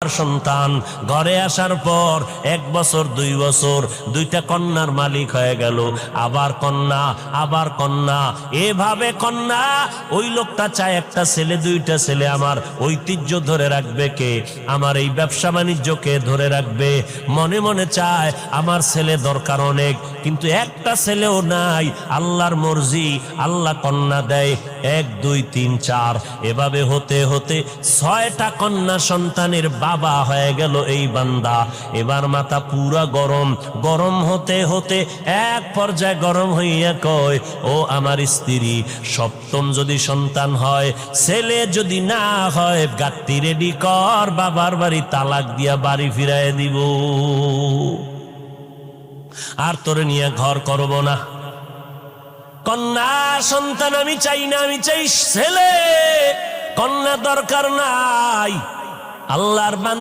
সন্তান ঘরে আসার পর 1 বছর 2 বছর 2টা কন্যার মালিক হয়ে গেল, আবার কন্যা আবার কন্যা, এভাবে কন্যা। ওই লোকটা চায় একটা ছেলে 2টা ছেলে, আমার ঐতিহ্য ধরে রাখবে কে, আমার এই ব্যবসা বাণিজ্যকে ধরে রাখবে। মনে মনে চায় আমার ছেলে দরকার অনেক, কিন্তু একটা ছেলেও নাই। আল্লাহর মর্জি, আল্লাহ কন্যা দেয় 1 2 3 4, এভাবে হতে হতে 6টা কন্যা সন্তানের বাবা হয়ে গেল এই বান্দা। এবার মাথা পুরা গরম, গরম হতে হতে এক পর্যায়ে গরম হইয়া কয়, ও আমার স্ত্রী, 7ম যদি সন্তান হয়, ছেলে যদি না হয়, গাত্তি রেডি কর, বাবার বাড়ি তালাক দিয়া বাড়ি ফিরাইয়া দিব, আর তোরে নিয়ে ঘর করব না। কন্যা সন্তান আমি চাই না, আমি চাই ছেলে, কন্যা দরকার নাই। আল্লাহর